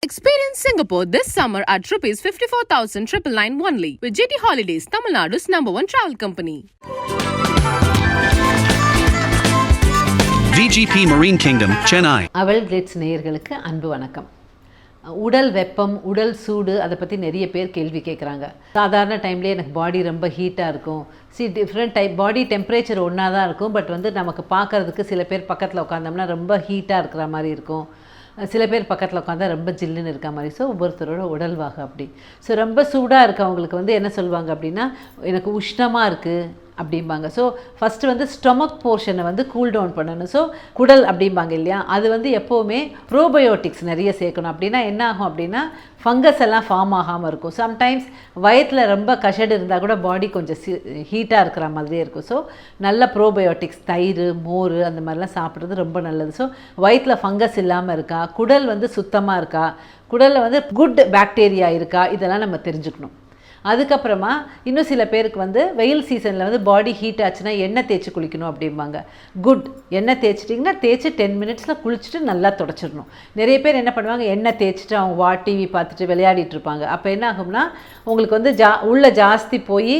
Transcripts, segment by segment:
Experience Singapore this summer at ₹54,999 only with GT Holidays, Tamil Nadu's #1 travel company. VGP Marine Kingdom, Chennai. AvalGlitz நேயர்களுக்கு அன்பு வணக்கம். உடல் வெப்பம், உடல் சூடு, அதை பற்றி நிறைய பேர் கேள்வி கேட்குறாங்க. சாதாரண டைம்லேயே எனக்கு பாடி ரொம்ப ஹீட்டாக இருக்கும். டிஃப்ரெண்ட் டைப் பாடி டெம்பரேச்சர் ஒன்றா தான் இருக்கும். பட் நமக்கு பார்க்குறதுக்கு சில பேர் பக்கத்தில் உட்காந்தோம்னா ரொம்ப ஹீட்டாக இருக்கிற மாதிரி இருக்கும். சில பேர் பக்கத்தில் உட்காந்தா ரொம்ப ஜில்லுன்னு இருக்க மாதிரி. ஸோ ஒவ்வொருத்தரோட உடல்வாக அப்படி. ஸோ ரொம்ப சூடாக இருக்கவங்களுக்கு என்ன சொல்லுவாங்க அப்படின்னா, எனக்கு உஷ்ணமாக இருக்குது அப்படிம்பாங்க. ஸோ ஃபஸ்ட்டு ஸ்டொமக் போர்ஷனை கூல் டவுன் பண்ணணும். ஸோ குடல் அப்படிம்பாங்க இல்லையா, அது எப்போவுமே ப்ரோபயோட்டிக்ஸ் நிறைய சேர்க்கணும். அப்படின்னா என்ன ஆகும் அப்படின்னா, ஃபங்கஸ் எல்லாம் ஃபார்ம் ஆகாமல் இருக்கும். சம்டைம்ஸ் வயிற்றில் ரொம்ப கஷடு இருந்தால் கூட பாடி கொஞ்சம் ஹீட்டாக இருக்கிற மாதிரியே இருக்கும். ஸோ நல்ல ப்ரோபயோட்டிக்ஸ், தயிர், மோர் அந்த மாதிரிலாம் சாப்பிட்றது ரொம்ப நல்லது. ஸோ வயிற்றில் ஃபங்கஸ் இல்லாமல் இருக்கா, குடல் சுத்தமாக இருக்கா, குடலில் குட் பாக்டீரியா இருக்கா, இதெல்லாம் நம்ம தெரிஞ்சுக்கணும். அதுக்கப்புறமா இன்னும் சில பேருக்கு வெயில் சீசனில் பாடி ஹீட் ஆச்சுன்னா எண்ணெய் தேய்ச்சி குளிக்கணும் அப்படிம்பாங்க. குட், எண்ணெய் தேய்ச்சிட்டிங்கன்னா தேய்ச்சி 10 மினிட்ஸில் குளிச்சுட்டு நல்லா தொடச்சிடணும். நிறைய பேர் என்ன பண்ணுவாங்க, எண்ணெய் தேய்ச்சிட்டு அவங்க டிவி பார்த்துட்டு விளையாடிட்டு இருப்பாங்க. அப்போ என்ன ஆகும்னா, உங்களுக்கு உள்ள ஜாஸ்தி போய்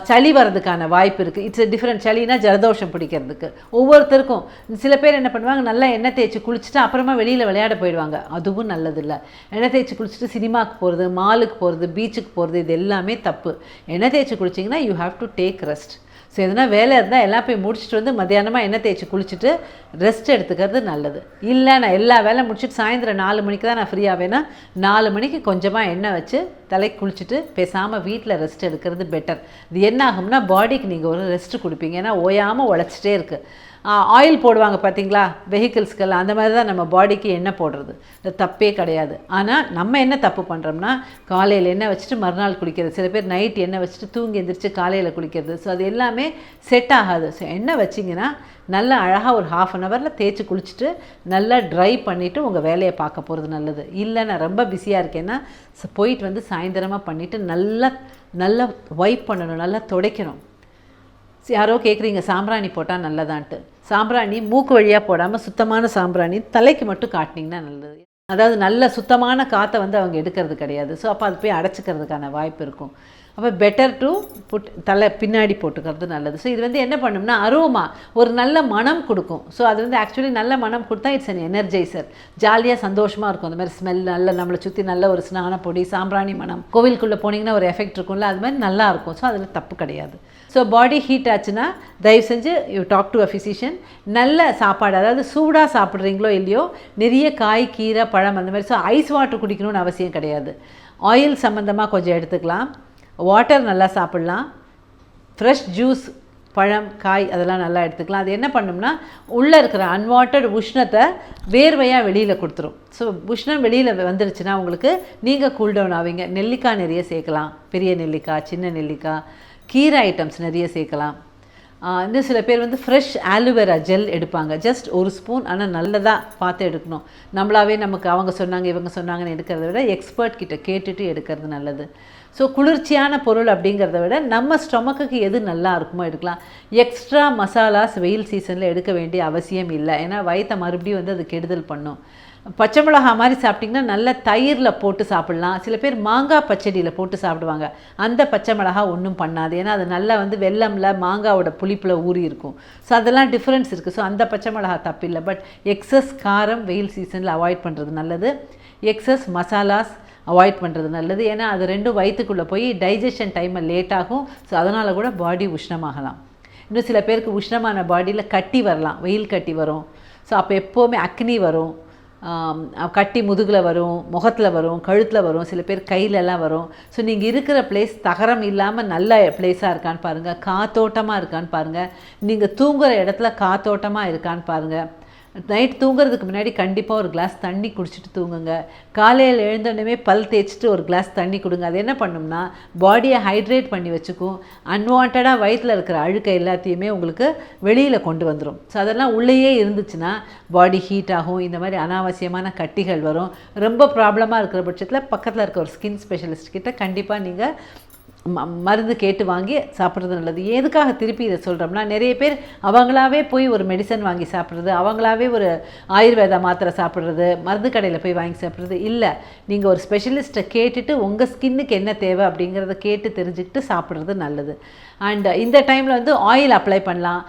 சளி வர்றதுக்கான வாய்ப்பு இருக்குது. It's different. சளினா ஜலதோஷம் பிடிக்கிறதுக்கு ஒவ்வொருத்தருக்கும். சில பேர் என்ன பண்ணுவாங்க, நல்லா எண்ணெய் தேய்ச்சி குளிச்சுட்டு அப்புறமா வெளியில் விளையாட போயிடுவாங்க. அதுவும் நல்லதில்லை. எண்ணெய் தேய்ச்சி குளிச்சுட்டு சினிமாவுக்கு போகிறது, மாலுக்கு போகிறது, பீச்சுக்கு போகிறது, இது எல்லாமே தப்பு. எண்ணெய் தேய்ச்சி குளிச்சிங்கன்னா you have to take rest. So எதனா வேலை இருந்தால் எல்லாம் போய் முடிச்சுட்டு மத்தியானமாக எண்ணெய் தேய்ச்சி குளிச்சுட்டு ரெஸ்ட் எடுத்துக்கிறது நல்லது. இல்லை நான் எல்லா வேலை முடிச்சுட்டு சாயந்தரம் 4 மணிக்கு தான் நான் ஃப்ரீ ஆவேன்னா 4 மணிக்கு கொஞ்சமாக எண்ணெய் வச்சு தலைக்கு குளிச்சுட்டு பேசாமல் வீட்டில் ரெஸ்ட் எடுக்கிறது பெட்டர். இது என்ன ஆகும்னா, பாடிக்கு நீங்கள் ஒரு ரெஸ்ட் கொடுப்பீங்க. ஏன்னா ஓயாமல் உழைச்சிட்டே இருக்குது. ஆயில் போடுவாங்க பார்த்தீங்களா வெஹிக்கிள்ஸ்க்கெல்லாம், அந்த மாதிரி தான் நம்ம பாடிக்கு எண்ணெய் போடுறது. இது தப்பே கிடையாது. ஆனால் நம்ம என்ன தப்பு பண்ணுறோம்னா, காலையில் எண்ணெய் வச்சுட்டு மறுநாள் குளிக்கிறது. சில பேர் நைட் எண்ணெய் வச்சுட்டு தூங்கி எந்திரிச்சு காலையில் குளிக்கிறது. ஸோ அது எல்லாமே செட் ஆகாது. ஸோ எண்ணெய் வச்சிங்கன்னா நல்லா அழகாக ஒரு 1/2 அன் ஹவரில் தேய்ச்சி குளிச்சுட்டு நல்லா ட்ரை பண்ணிவிட்டு உங்கள் வேலையை பார்க்க போகிறது நல்லது. இல்லை நான் ரொம்ப பிஸியாக இருக்கேன்னா போயிட்டு சாயந்தரமாக பண்ணிவிட்டு நல்லா வைப் பண்ணணும், நல்லா துடைக்கணும். யாரோ கேட்குறீங்க சாம்பிராணி போட்டால் நல்லதான்ட்டு. சாம்பிராணி மூக்கு வழியாக போடாமல் சுத்தமான சாம்பிராணி தலைக்கு மட்டும் காட்டினீங்கன்னா நல்லது. அதாவது நல்ல சுத்தமான காற்றை அவங்க எடுக்கிறது கிடையாது. ஸோ அப்போ அது போய் அடைச்சிக்கிறதுக்கான வாய்ப்பு இருக்கும். அப்போ பெட்டர் டு தலை பின்னாடி போட்டுக்கிறது நல்லது. ஸோ இது என்ன பண்ணும்னா, அரோமா ஒரு நல்ல மனம் கொடுக்கும். ஸோ அது ஆக்சுவலி நல்ல மனம் கொடுத்தா இட்ஸ் அன் எனர்ஜைசர். ஜாலியாக சந்தோஷமாக இருக்கும். அந்த மாதிரி ஸ்மெல் நல்ல நம்மளை சுற்றி நல்ல ஒரு ஸ்நான பொடி, சாம்பிராணி மனம், கோவிலுக்குள்ளே போனீங்கன்னா ஒரு எஃபெக்ட் இருக்கும்ல, அது மாதிரி நல்லா இருக்கும். ஸோ அதில் தப்பு கிடையாது. ஸோ பாடி ஹீட் ஆச்சுன்னா தயவு செஞ்சு you talk to a physician. நல்ல சாப்பாடு, அதாவது சூடாக சாப்பிட்றீங்களோ இல்லையோ, நிறைய காய், கீரை, பழம் அந்த மாதிரி. ஸோ ஐஸ் வாட்டர் குடிக்கணும்னு அவசியம் கிடையாது. ஆயில் சம்மந்தமாக கொஞ்சம் எடுத்துக்கலாம். வாட்டர் நல்லா சாப்பிட்லாம். ஃப்ரெஷ் ஜூஸ், பழம், காய் அதெல்லாம் நல்லா எடுத்துக்கலாம். அது என்ன பண்ணும்னா, உள்ளே இருக்கிற அன்வான்ட் உஷ்ணத்தை வேர்வையாக வெளியில் கொடுத்துரும். ஸோ உஷ்ணம் வெளியில் வந்துருச்சுன்னா உங்களுக்கு நீங்கள் கூல்டவுன் ஆவீங்க. நெல்லிக்காய் நிறைய சேர்க்கலாம். பெரிய நெல்லிக்காய், சின்ன நெல்லிக்காய், கீரை ஐட்டம்ஸ் நிறைய சேர்க்கலாம். இன்னும் சில பேர் ஃப்ரெஷ் ஆலோவேரா ஜெல் எடுப்பாங்க. Just 1 spoon. ஆனால் நல்லதாக பார்த்து எடுக்கணும். நம்மளாவே நமக்கு அவங்க சொன்னாங்க இவங்க சொன்னாங்கன்னு எடுக்கிறத விட எக்ஸ்பர்ட் கிட்ட கேட்டுட்டு எடுக்கிறது நல்லது. ஸோ குளிர்ச்சியான பொருள் அப்படிங்கிறத விட நம்ம ஸ்டொமக்குக்கு எது நல்லா இருக்குமோ எடுக்கலாம். எக்ஸ்ட்ரா மசாலாஸ் வெயில் சீசனில் எடுக்க வேண்டிய அவசியம் இல்லை. ஏன்னா வயிற்றை மறுபடியும் அது கெடுதல் பண்ணும். பச்சை மிளகா மாதிரி சாப்பிட்டிங்கன்னா நல்ல தயிரில் போட்டு சாப்பிட்லாம். சில பேர் மாங்காய் பச்சடியில் போட்டு சாப்பிடுவாங்க. அந்த பச்சை மிளகா ஒன்றும் பண்ணாது. ஏன்னா அது நல்லா வெல்லமில் மாங்காவோட புளிப்பில் ஊறி இருக்கும். ஸோ அதெல்லாம் டிஃப்ரென்ஸ் இருக்குது. ஸோ அந்த பச்சை மிளகா தப்பில்லை. பட் எக்ஸஸ் காரம் வெயில் சீசனில் அவாய்ட் பண்ணுறது நல்லது. எக்ஸஸ் மசாலாஸ் அவாய்ட் பண்ணுறது நல்லது. ஏன்னா அது ரெண்டும் வயிற்றுக்குள்ளே போய் டைஜஷன் டைமை லேட் ஆகும். ஸோ அதனால் கூட பாடி உஷ்ணமாகலாம். இன்னும் சில பேருக்கு உஷ்ணமான பாடியில் கட்டி வரலாம், வெயில் கட்டி வரும். ஸோ அப்போ எப்போவுமே அக்னி வரும். கட்டி முதுகில் வரும், முகத்தில் வரும், கழுத்தில் வரும், சில பேர் கையிலலாம் வரும். ஸோ நீங்கள் இருக்கிற பிளேஸ் தகரம் இல்லாமல் நல்ல பிளேஸாக இருக்கான்னு பாருங்கள், காத்தோட்டமாக இருக்கான்னு பாருங்கள், நீங்கள் தூங்குகிற இடத்துல காத்தோட்டமாக இருக்கான்னு பாருங்கள். நைட் தூங்குறதுக்கு முன்னாடி கண்டிப்பாக ஒரு கிளாஸ் தண்ணி குடிச்சிட்டு தூங்குங்க. காலையில் எழுந்தோடனே பல் தேய்ச்சிட்டு ஒரு கிளாஸ் தண்ணி கொடுங்க. அது என்ன பண்ணும்னா, பாடியை ஹைட்ரேட் பண்ணி வச்சுக்கும். அன்வான்டாக வயிற்றில் இருக்கிற அழுக்கை எல்லாத்தையுமே உங்களுக்கு வெளியில் கொண்டு வந்துடும். ஸோ அதெல்லாம் உள்ளேயே இருந்துச்சுன்னா பாடி ஹீட் ஆகும். இந்த மாதிரி அனாவசியமான கட்டிகள் வரும். ரொம்ப ப்ராப்ளமாக இருக்கிற பட்சத்தில் பக்கத்தில் இருக்க ஒரு ஸ்கின் ஸ்பெஷலிஸ்ட் கிட்ட கண்டிப்பாக நீங்கள் மருந்து கேட்டு வாங்கி சாப்பிட்றது நல்லது. எதுக்காக திருப்பி இதை சொல்கிறோம்னா, நிறைய பேர் அவங்களாவே போய் ஒரு மெடிசன் வாங்கி சாப்பிட்றது, அவங்களாவே ஒரு ஆயுர்வேதா மாத்திரை சாப்பிட்றது, மருந்து கடையில் போய் வாங்கி சாப்பிட்றது இல்லை. நீங்கள் ஒரு ஸ்பெஷலிஸ்ட்டை கேட்டுட்டு உங்கள் ஸ்கின்னுக்கு என்ன தேவை அப்படிங்கிறத கேட்டு தெரிஞ்சுக்கிட்டு சாப்பிட்றது நல்லது. அண்ட் இந்த டைமில் வந்து ஆயில் அப்ளை பண்ணலாம்.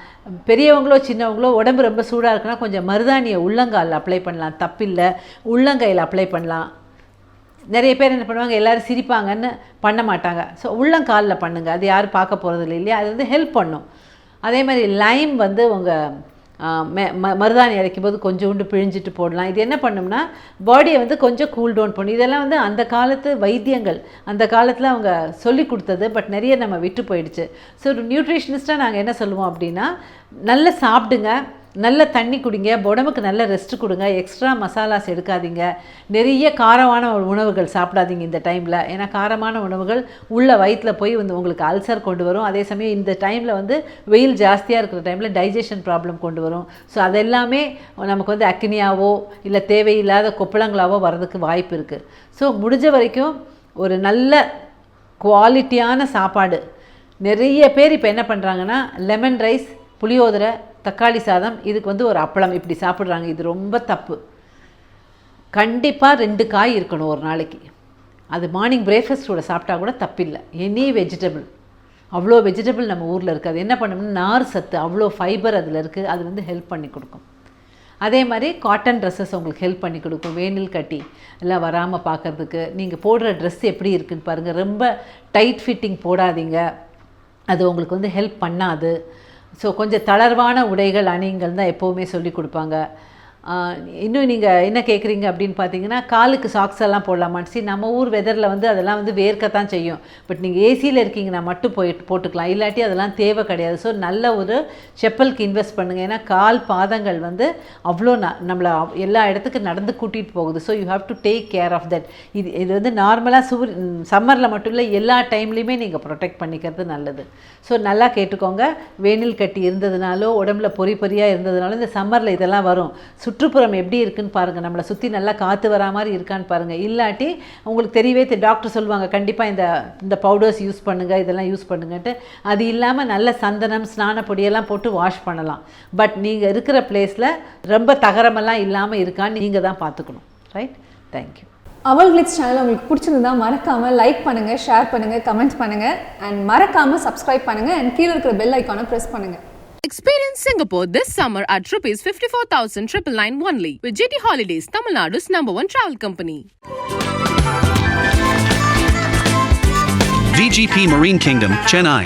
பெரியவங்களோ சின்னவங்களோ உடம்பு ரொம்ப சூடாக இருக்குன்னா கொஞ்சம் மருதாணியை உள்ளங்காலில் அப்ளை பண்ணலாம், தப்பில்லை. உள்ளங்கையில் அப்ளை பண்ணலாம். நிறைய பேர் என்ன பண்ணுவாங்க, எல்லோரும் சிரிப்பாங்கன்னு பண்ண மாட்டாங்க. ஸோ உள்ளங்காலில் பண்ணுங்கள், அது யாரும் பார்க்க போகிறது இல்லையா, அது வந்து ஹெல்ப் பண்ணும். அதே மாதிரி லைம் வந்து உங்கள் மருதாணி அரைக்கும் போது கொஞ்சோண்டு பிழிஞ்சிட்டு போடலாம். இது என்ன பண்ணும்னா பாடியை வந்து கொஞ்சம் கூல் டவுன் பண்ணும். இதெல்லாம் வந்து அந்த காலத்து வைத்தியங்கள், அந்த காலத்தில் அவங்க சொல்லி கொடுத்தது. பட் நிறைய நம்ம விட்டு போயிடுச்சு. ஸோ ஒரு நியூட்ரிஷனிஸ்ட்டாக நாங்கள் என்ன சொல்லுவோம் அப்படின்னா, நல்லா சாப்பிடுங்க, நல்ல தண்ணி குடிங்க, உடம்புக்கு நல்ல ரெஸ்ட் கொடுங்க, எக்ஸ்ட்ரா மசாலாஸ் எடுக்காதீங்க, நிறைய காரமான உணவுகள் சாப்பிடாதீங்க இந்த டைமில். ஏன்னா காரமான உணவுகள் உள்ள வயிற்றில் போய் வந்து உங்களுக்கு அல்சர் கொண்டு வரும். அதே சமயம் இந்த டைமில் வந்து வெயில் ஜாஸ்தியாக இருக்கிற டைமில் டைஜஷன் ப்ராப்ளம் கொண்டு வரும். ஸோ அதெல்லாமே நமக்கு வந்து அக்னியாவோ இல்லை தேவையில்லாத கொப்பளங்களாவோ வர்றதுக்கு வாய்ப்பு இருக்குது. ஸோ முடிஞ்ச வரைக்கும் ஒரு நல்ல குவாலிட்டியான சாப்பாடு. நிறைய பேர் இப்போ என்ன பண்ணுறாங்கன்னா, லெமன் ரைஸ், புளியோதரை, தக்காளி சாதம், இதுக்கு வந்து ஒரு அப்பளம் இப்படி சாப்பிட்றாங்க. இது ரொம்ப தப்பு. கண்டிப்பாக 2 காய் இருக்கணும் ஒரு நாளைக்கு. அது மார்னிங் பிரேக்ஃபாஸ்ட்டோட சாப்பிட்டா கூட தப்பில்லை. எனி வெஜிடபிள், அவ்வளோ வெஜிடபிள் நம்ம ஊரில் இருக்குது. அது என்ன பண்ணணும்னா, நார் சத்து, அவ்வளோ ஃபைபர் அதில் இருக்குது. அது வந்து ஹெல்ப் பண்ணி கொடுக்கும். அதே மாதிரி காட்டன் ட்ரெஸ்ஸஸ் உங்களுக்கு ஹெல்ப் பண்ணி கொடுக்கும். வேனில் கட்டி எல்லாம் வராமல் பார்க்குறதுக்கு. நீங்கள் போடுற ட்ரெஸ் எப்படி இருக்குதுன்னு பாருங்கள். ரொம்ப டைட் ஃபிட்டிங் போடாதீங்க, அது உங்களுக்கு வந்து ஹெல்ப் பண்ணாது. ஸோ கொஞ்சம் தளர்வான உடைகள் அணிங்கள் தான் எப்போவுமே சொல்லி கொடுப்பாங்க. இன்னும் நீங்கள் என்ன கேட்குறீங்க அப்படின்னு பார்த்தீங்கன்னா, காலுக்கு சாக்ஸ் எல்லாம் போடலாமான்னு. சரி, நம்ம ஊர் வெதரில் வந்து அதெல்லாம் வந்து வேர்க்கத்தான் செய்யும். பட் நீங்கள் ஏசியில் இருக்கீங்கன்னா மட்டும் போட்டுக்கலாம், இல்லாட்டி அதெல்லாம் தேவை கிடையாது. ஸோ நல்ல ஒரு செப்பலுக்கு இன்வெஸ்ட் பண்ணுங்கள். ஏன்னா கால் பாதங்கள் வந்து அவ்வளோ நம்மளை எல்லா இடத்துக்கு நடந்து கூட்டிகிட்டு போகுது. So you have to take care of that. இது வந்து நார்மலாக சம்மரில் மட்டும் இல்லை, எல்லா டைம்லேயுமே நீங்கள் ப்ரொடெக்ட் பண்ணிக்கிறது நல்லது. ஸோ நல்லா கேட்டுக்கோங்க. வேனில் கட்டி இருந்ததுனாலோ உடம்புல பொறியாக இருந்ததுனாலும் இந்த சம்மரில் இதெல்லாம் வரும். சுற்றுப்புறம் எப்படி இருக்குன்னு பாருங்கள், நம்மளை சுற்றி நல்லா காற்று வரா மாதிரி இருக்கான்னு பாருங்கள். இல்லாட்டி உங்களுக்கு தெரியவே டாக்டர் சொல்லுவாங்க, கண்டிப்பாக இந்த பவுடர்ஸ் யூஸ் பண்ணுங்கள், இதெல்லாம் யூஸ் பண்ணுங்கன்ட்டு. அது இல்லாமல் நல்ல சந்தனம், ஸ்நான பொடியெல்லாம் போட்டு வாஷ் பண்ணலாம். பட் நீங்கள் இருக்கிற பிளேஸில் ரொம்ப தகரமெல்லாம் இல்லாமல் இருக்கான்னு நீங்கள் தான் பார்த்துக்கணும். ரைட்? தேங்க்யூ. AvalGlitz சேனல் உங்களுக்கு பிடிச்சிருந்தா மறக்காமல் லைக் பண்ணுங்கள், ஷேர் பண்ணுங்கள், கமெண்ட் பண்ணுங்கள், அண்ட் மறக்காமல் சப்ஸ்கிரைப் பண்ணுங்கள், அண்ட் கீழே இருக்கிற பெல் ஐக்கானை ப்ரெஸ் பண்ணுங்கள். Experience Singapore this summer at rupees 54,999 only with GT Holidays, Tamil Nadu's #1 travel company. VGP Marine Kingdom, Chennai.